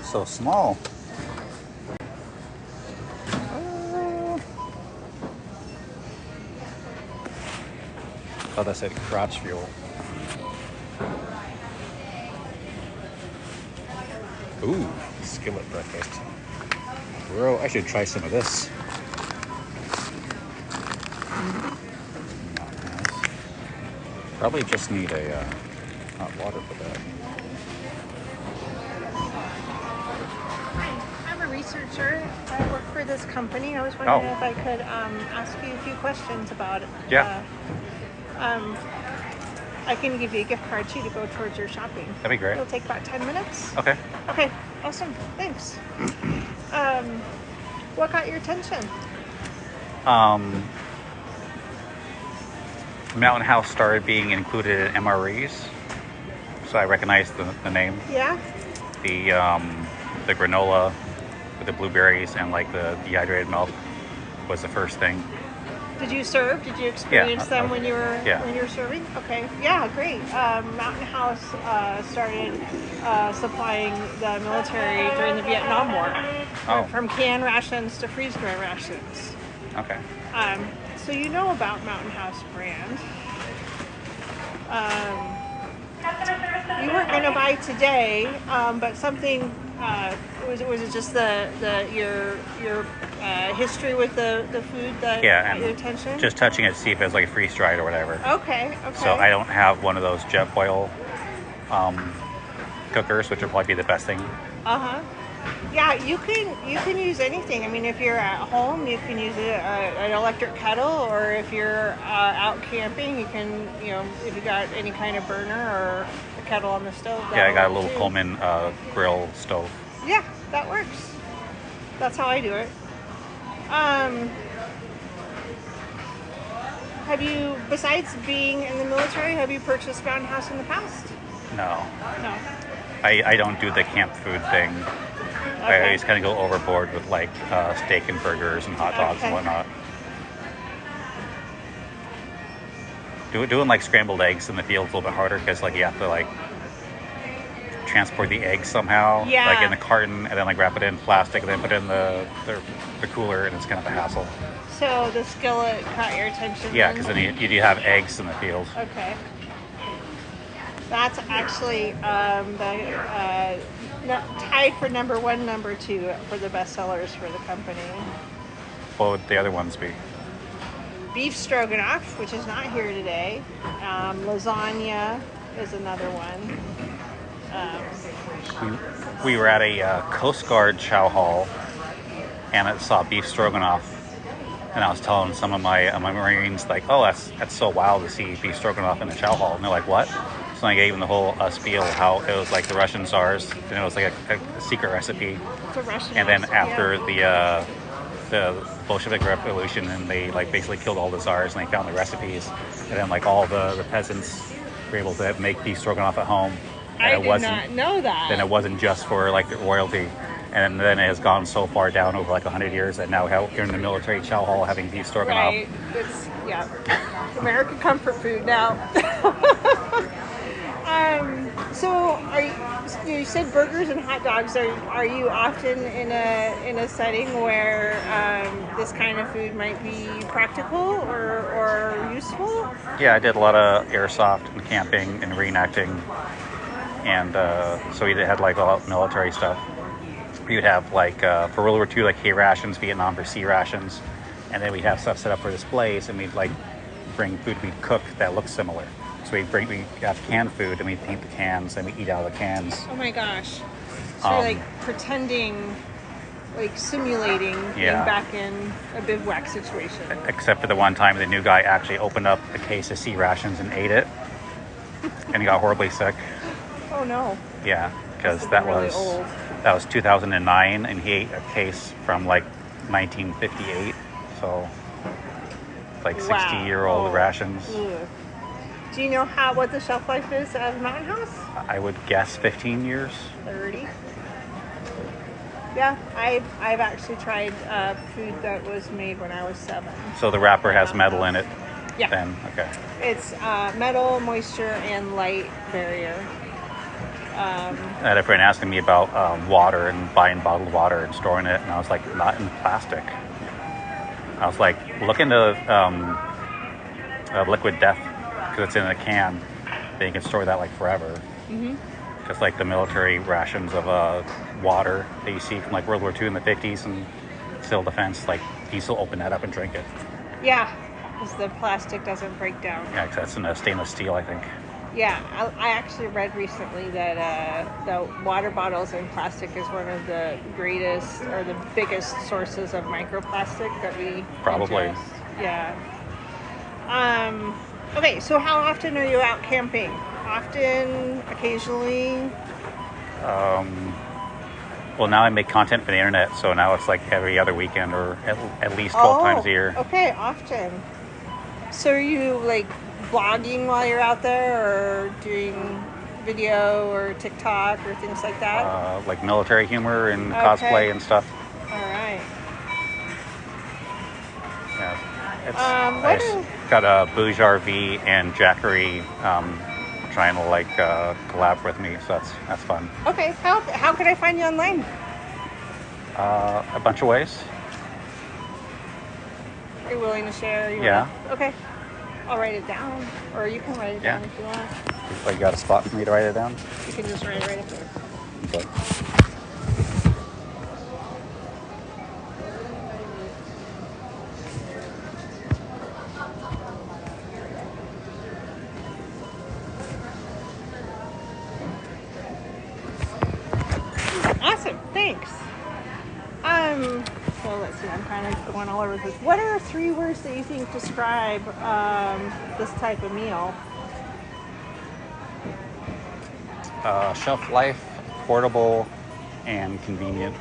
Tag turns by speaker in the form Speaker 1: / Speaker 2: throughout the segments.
Speaker 1: so small. Oh, that said crotch fuel. Ooh, skillet breakfast. Bro, I should try some of this. Probably just need a hot water for that.
Speaker 2: I'm a researcher. I work for this company. I was wondering if I could ask you a few questions about it.
Speaker 1: Yeah.
Speaker 2: I can give you a gift card too to go towards your shopping.
Speaker 1: That'd be great.
Speaker 2: It'll take about 10 minutes.
Speaker 1: Okay.
Speaker 2: Okay, awesome. Thanks. What got your attention?
Speaker 1: Mountain House started being included in MREs, so I recognized the name.
Speaker 2: Yeah.
Speaker 1: The granola with the blueberries and like the dehydrated milk was the first thing.
Speaker 2: Did you serve? Did you experience them when you were serving? Okay. Yeah, great. Mountain House started supplying the military during the Vietnam War. From canned rations to freeze-dried rations.
Speaker 1: Okay.
Speaker 2: So you know about Mountain House brand. You weren't going to buy today, but something was it just your history with the food that got your attention?
Speaker 1: Just touching it to see if it's like freeze dried or whatever.
Speaker 2: Okay.
Speaker 1: So I don't have one of those jet boil cookers, which would probably be the best thing.
Speaker 2: Yeah, you can use anything. I mean, if you're at home, you can use an electric kettle, or if you're out camping, you can, if you got any kind of burner or a kettle on the stove.
Speaker 1: Yeah, I got a little Coleman grill stove.
Speaker 2: Yeah, that works. That's how I do it. Have you, besides being in the military, have you purchased Mountain House in the past?
Speaker 1: No.
Speaker 2: No.
Speaker 1: I don't do the camp food thing. Okay. I always kind of go overboard with like steak and burgers and hot dogs and whatnot. Doing like scrambled eggs in the field is a little bit harder because like you have to like transport the eggs somehow, like in the carton, and then like wrap it in plastic, and then put it in the cooler, and it's kind of a hassle.
Speaker 2: So the skillet caught your attention?
Speaker 1: Yeah, because then you do have eggs in the field.
Speaker 2: Okay. That's actually tied for number 1, number 2 for the best sellers for the company.
Speaker 1: What would the other ones be?
Speaker 2: Beef stroganoff, which is not here today. Lasagna is another one.
Speaker 1: We were at a Coast Guard chow hall, and I saw beef stroganoff, and I was telling some of my Marines, like, oh, that's so wild to see beef stroganoff in a chow hall, and they're like, what? So I gave them the whole spiel, how it was like the Russian Tsars, and it was like a secret recipe.
Speaker 2: It's a Russian
Speaker 1: and then
Speaker 2: recipe,
Speaker 1: after the Bolshevik Revolution, and they like basically killed all the Tsars, and they found the recipes, and then like all the peasants were able to make beef stroganoff at home.
Speaker 2: I did not know that.
Speaker 1: Then it wasn't just for like the royalty. And then it has gone so far down over like 100 years that now you're in the military chow hall having beef stroganoff.
Speaker 2: Right. It's, American comfort food now. So you said burgers and hot dogs. Are you often in a setting where this kind of food might be practical or useful?
Speaker 1: Yeah, I did a lot of airsoft and camping and reenacting. And so we had like a lot of military stuff. We would have like for World War II, like hay rations, Vietnam for sea rations, and then we'd have stuff set up for displays, and we'd like bring food we'd cook that looks similar. So we have canned food, and we paint the cans, and we eat out of the cans.
Speaker 2: Oh my gosh! So you're like pretending, like simulating being back in a bivouac situation.
Speaker 1: Except for the one time the new guy actually opened up a case of sea rations and ate it, and he got horribly sick.
Speaker 2: Oh no!
Speaker 1: Yeah, because that was 2009, and he ate a case from like 1958, so like 60-year-old rations.
Speaker 2: Ugh. Do you know what the shelf life is of Mountain House?
Speaker 1: I would guess 15 years.
Speaker 2: 30. Yeah, I've actually tried food that was made when I was 7.
Speaker 1: So the wrapper has metal in it.
Speaker 2: Yeah.
Speaker 1: Then okay.
Speaker 2: It's metal, moisture, and light barrier.
Speaker 1: I had a friend asking me about water and buying bottled water and storing it, and I was like, not in plastic. I was like, look into liquid death because it's in a can. Then you can store that like forever.
Speaker 2: Mm-hmm.
Speaker 1: Just like the military rations of water that you see from like World War II in the 50s and civil defense. Like you still open that up and drink it.
Speaker 2: Yeah, because the plastic doesn't break down.
Speaker 1: Yeah, because that's in a stainless steel, I think.
Speaker 2: Yeah, I actually read recently that the water bottles in plastic is one of the greatest or the biggest sources of microplastic that we
Speaker 1: Probably.
Speaker 2: ingest. Yeah. Okay, so how often are you out camping? Often, occasionally?
Speaker 1: Well, now I make content for the internet, so now it's like every other weekend or at least 12 times a year.
Speaker 2: Okay, often. So are you like vlogging while you're out there or doing video or TikTok or things like that?
Speaker 1: Like military humor and cosplay and stuff.
Speaker 2: All right.
Speaker 1: Yeah.
Speaker 2: What
Speaker 1: Got a Bouge RV and Jackery trying to like collab with me, so that's fun.
Speaker 2: Okay, how can I find you online?
Speaker 1: A bunch of ways.
Speaker 2: Are you willing to share? Okay. I'll write it down, or you can write it down if you want.
Speaker 1: Like you got a spot for me to write it down?
Speaker 2: You can just write it right up there.
Speaker 1: Okay.
Speaker 2: Awesome, thanks. So let's see, I'm kind of going all over this. What are 3 words that you think describe this type of meal?
Speaker 1: Shelf life, affordable, and convenient.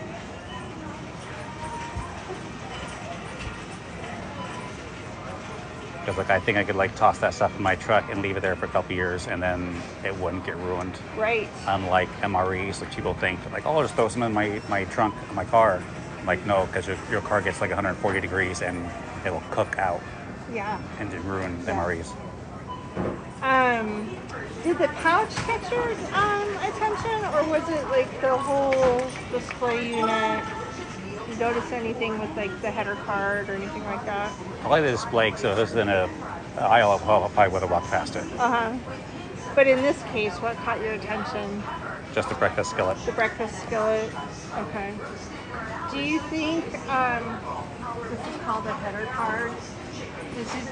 Speaker 1: Because like I think I could like toss that stuff in my truck and leave it there for a couple years, and then it wouldn't get ruined.
Speaker 2: Right.
Speaker 1: Unlike MREs, like people think like, oh, I'll just throw some in my trunk of my car. I'm like, no, because your car gets like 140 degrees and it'll cook out.
Speaker 2: Yeah.
Speaker 1: And just ruin the MREs.
Speaker 2: Did the pouch catch your attention, or was it like the whole display unit? Did you notice anything with like the header card or anything like that?
Speaker 1: I like the display, so this is in a aisle. I probably would have walked past it.
Speaker 2: But in this case, what caught your attention?
Speaker 1: Just the breakfast skillet.
Speaker 2: The breakfast skillet. Okay. Do you think this is called a header card?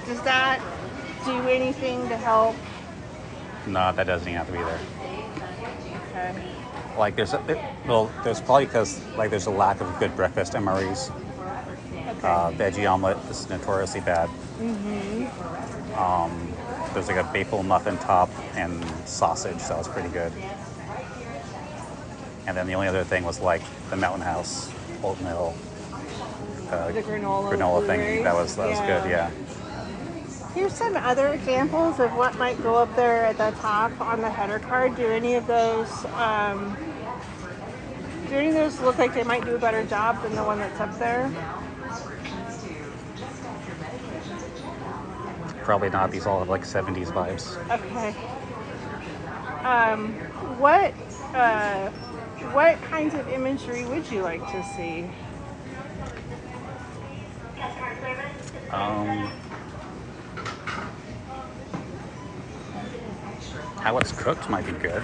Speaker 2: Does that do anything to help?
Speaker 1: No, that doesn't even have to be there.
Speaker 2: Okay.
Speaker 1: Like there's probably because like there's a lack of good breakfast MREs.
Speaker 2: Okay.
Speaker 1: Veggie omelet is notoriously bad. There's like a maple muffin top and sausage that was pretty good. And then the only other thing was like the Mountain House oatmeal
Speaker 2: the granola
Speaker 1: thing. That was good. Yeah.
Speaker 2: Here's some other examples of what might go up there at the top on the header card. Do any of those look like they might do a better job than the one that's up there?
Speaker 1: Probably not. These all have like 70s vibes.
Speaker 2: Okay. What kinds of imagery would you like to see?
Speaker 1: How it's cooked might be good.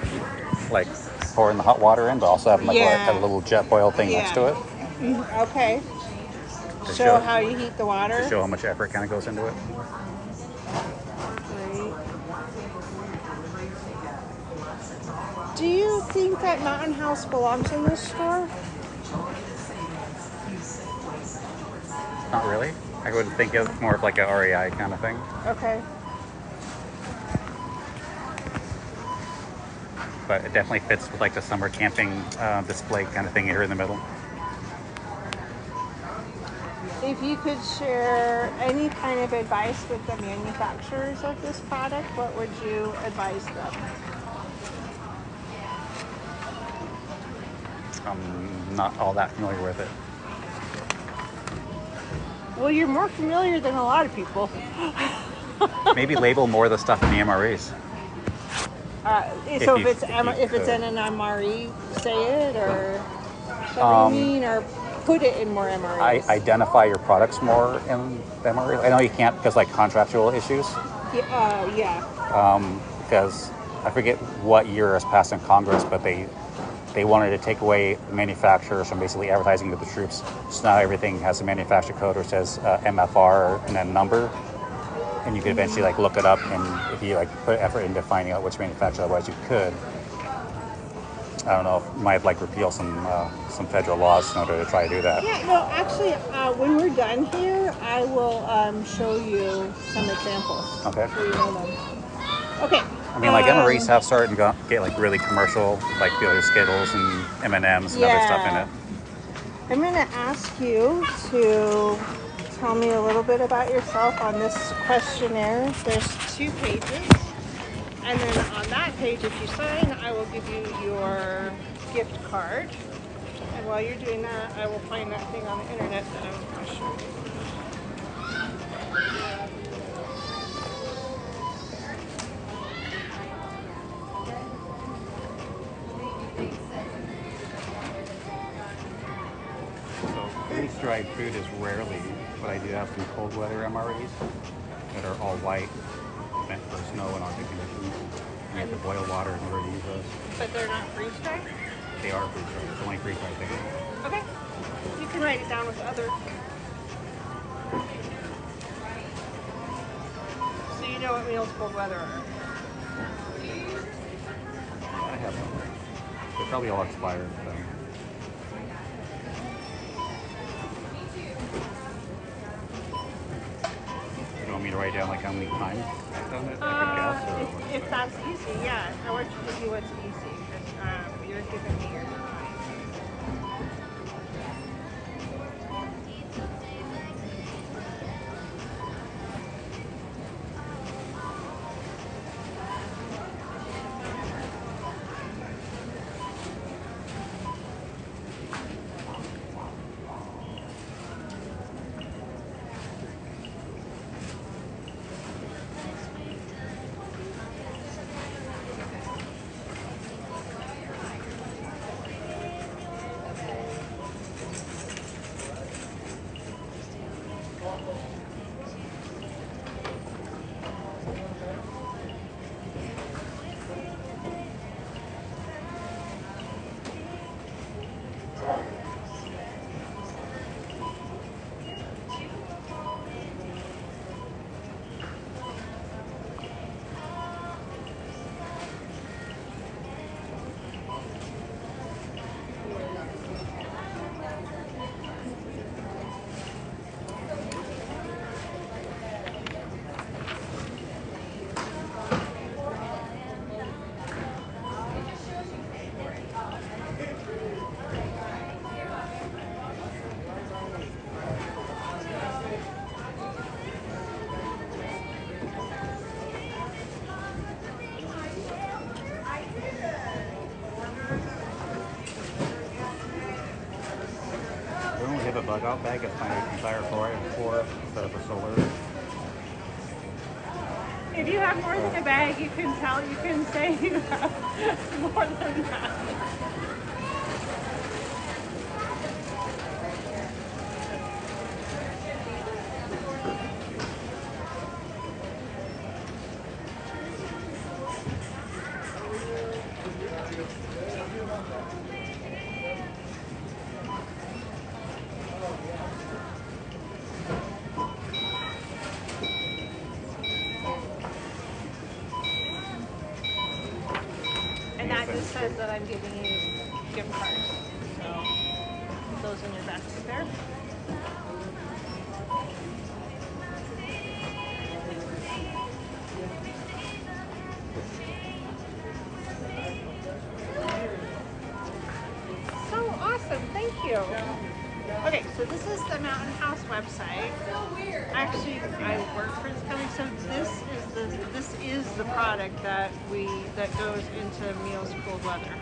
Speaker 1: Like pouring the hot water in, but also having like a little jet boil thing next to it.
Speaker 2: Okay. Show how you heat the water.
Speaker 1: To show how much effort kind of goes into it.
Speaker 2: Great. Do you think that Mountain House belongs in this store?
Speaker 1: Not really. I would think of more of like a REI kind of thing.
Speaker 2: Okay.
Speaker 1: But it definitely fits with like the summer camping display kind of thing here in the middle.
Speaker 2: If you could share any kind of advice with the manufacturers of this product, what would you advise them?
Speaker 1: I'm not all that familiar with it.
Speaker 2: Well, you're more familiar than a lot of people.
Speaker 1: Maybe label more of the stuff in the MREs.
Speaker 2: So
Speaker 1: if
Speaker 2: if it's in an MRE, say it, or is that what you mean, or put it in more MREs.
Speaker 1: identify your products more in MRE. I know you can't because like contractual issues.
Speaker 2: Yeah.
Speaker 1: Because I forget what year has passed in Congress, but they wanted to take away manufacturers from basically advertising to the troops. So now everything has a manufacturer code or says MFR and then number, and you could eventually like look it up, and if you like put effort into finding out which manufacturer, otherwise you could. I don't know if you might like repeal some federal laws in order to try to do that.
Speaker 2: Yeah, no, actually, when we're done here, I will show you some examples.
Speaker 1: Okay.
Speaker 2: So you know them. Okay.
Speaker 1: I mean, like MREs have started to get like really commercial, like the other Skittles and M&Ms and other stuff in it.
Speaker 2: I'm going to ask you to tell me a little bit about yourself on this questionnaire. There's 2 pages. And then on that page, if you sign, I will give you your gift card. And while you're doing that, I will find that thing on the internet that I'm going to show you.
Speaker 1: So freeze-dried food is rarely, but I do have some cold weather MREs that are all white, meant for snow and Arctic conditions. And you have to boil water in order to use those.
Speaker 2: But they're not freeze-dried?
Speaker 1: They are freeze-dried. It's only freeze-dried thing.
Speaker 2: Okay. You can write it down with other. So you know what meals cold weather are.
Speaker 1: I have them. They're probably all expired. So. You want me to write down like how many times I've done it? I could guess. Or
Speaker 2: If that's easy, yeah. I want you to do what's easy because you're giving me your time.
Speaker 1: Don't we have a bug out bag that's my entire fluoride for instead of a solar?
Speaker 2: If you have more than a bag, you can say you have more than that. And that just says that I'm giving you gift cards. So put those in your basket there. So awesome, thank you. Okay, so this is the Mountain House website. Actually, I work for this company, so this is the product that goes into meals cold weather.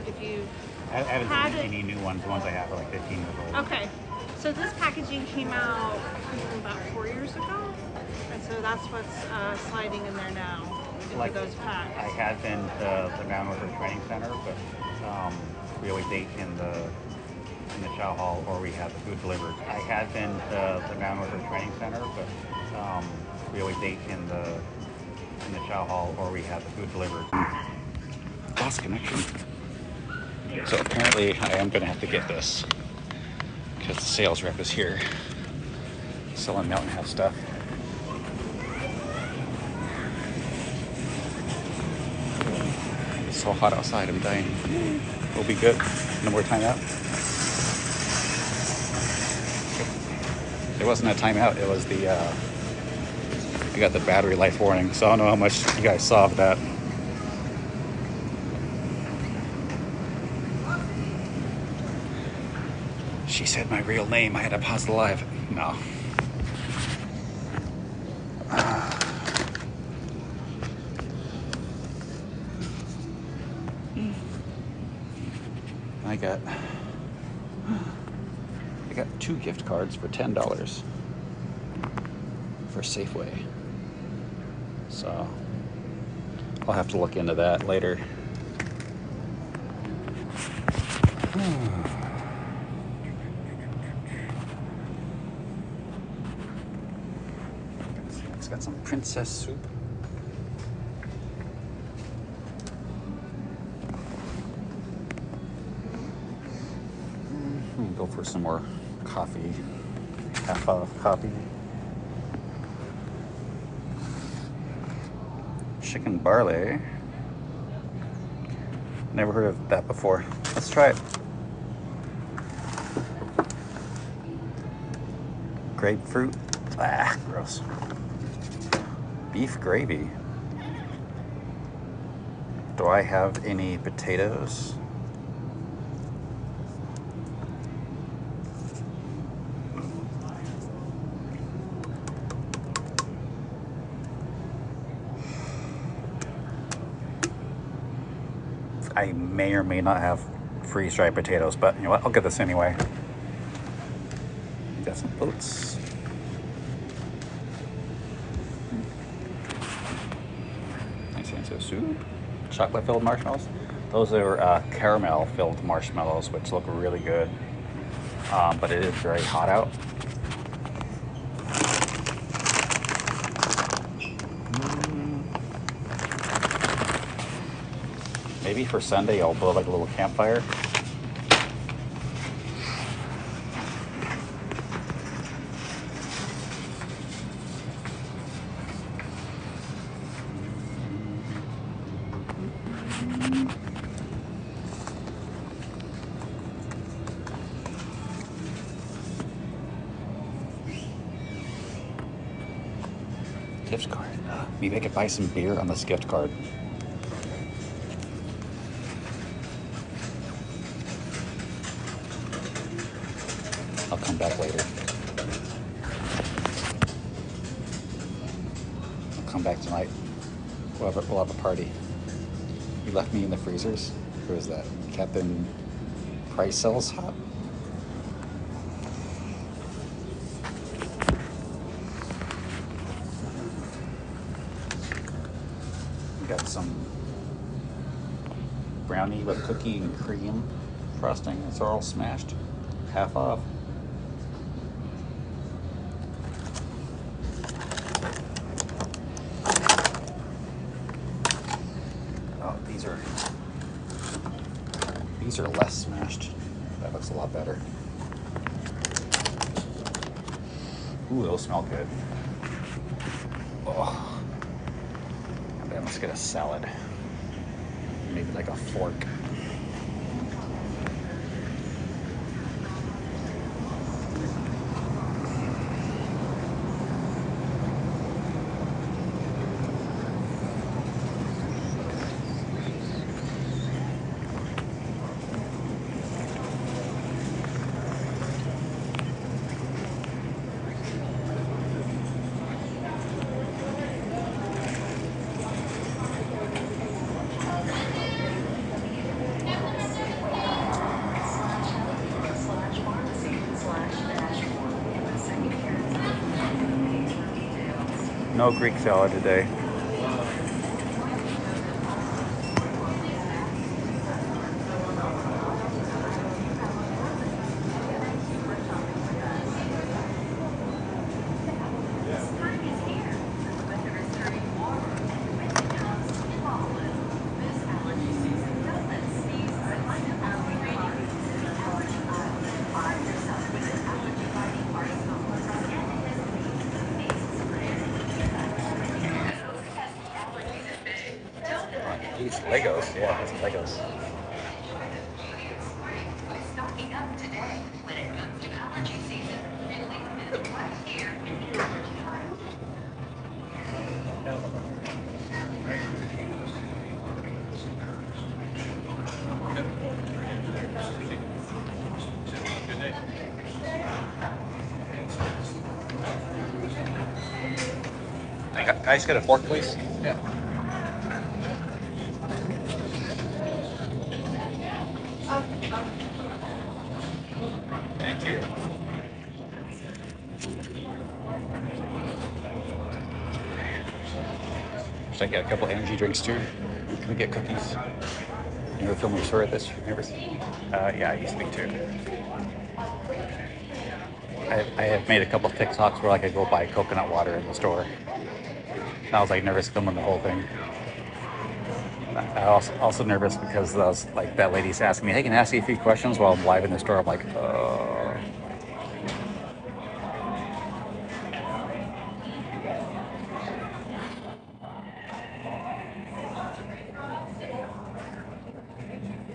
Speaker 2: If you
Speaker 1: I haven't seen any new ones. The ones I have are like 15 years old.
Speaker 2: Okay, so this packaging came out about 4 years ago, and so that's what's sliding in there now. into those packs?
Speaker 1: I had been to the Ground Worker Training Center, but we always ate in the chow hall, or we had the food delivered. I had been to the Ground Worker Training Center, but we always ate in the chow hall, or we had the food delivered. Lost connection. So apparently I am going to have to get this because the sales rep is here selling Mountain House stuff. It's so hot outside, I'm dying. We'll be good. No more timeout. It wasn't a timeout, it was the I got the battery life warning, so I don't know how much you guys saw of that. She said my real name. I had to pause the live. No. I got 2 gift cards for $10 for Safeway. So I'll have to look into that later. It's got some princess soup. Go for some more coffee, half off coffee. Chicken barley. Never heard of that before. Let's try it. Grapefruit. Ah, gross. Beef gravy. Do I have any potatoes? I may or may not have freeze-dried potatoes, but you know what? I'll get this anyway. Got some oats. Nice into soup. Chocolate-filled marshmallows. Those are caramel-filled marshmallows, which look really good. But it is very hot out. Maybe for Sunday I'll build like a little campfire. Gift card. Maybe I could buy some beer on this gift card. I'll come back later. I'll come back tonight. We'll have a party. You left me in the freezers? Who is that? Captain Price sells hot? Got some brownie with cookie and cream frosting. It's all smashed. Half off. Oh, these are less smashed. That looks a lot better. Ooh, those smell good. Oh. And then let's get a salad. Maybe like a fork. No Greek salad today. Legos. Yeah, that's Legos.
Speaker 3: Stocking up today when it comes to allergy season. Relief is right here.
Speaker 1: Guys, get a fork, please.
Speaker 4: Yeah.
Speaker 1: Thank you. Should I get a couple energy drinks too? Can we get cookies? You ever film a store at this? Never seen. Yeah, I used to be too. I have made a couple TikToks where like I go buy coconut water in the store. And I was like nervous filming the whole thing. I was also nervous because I was like that lady's asking me, "Hey, can I ask you a few questions while I'm live in the store?" I'm like,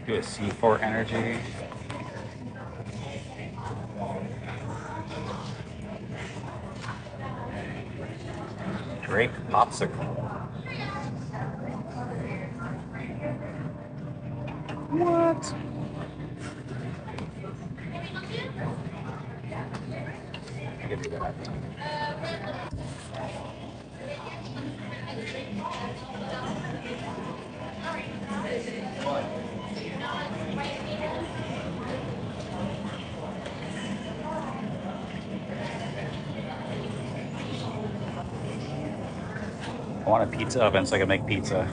Speaker 1: do a C4 energy. Grape popsicle. What? I can do that. I want a pizza oven so I can make pizza.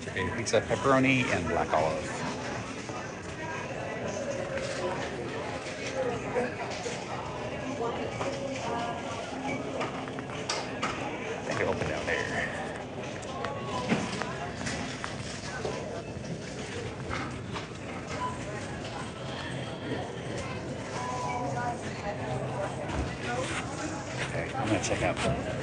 Speaker 1: Okay, pizza, pepperoni, and black olive. I think it opened down there. Okay, I'm gonna check out.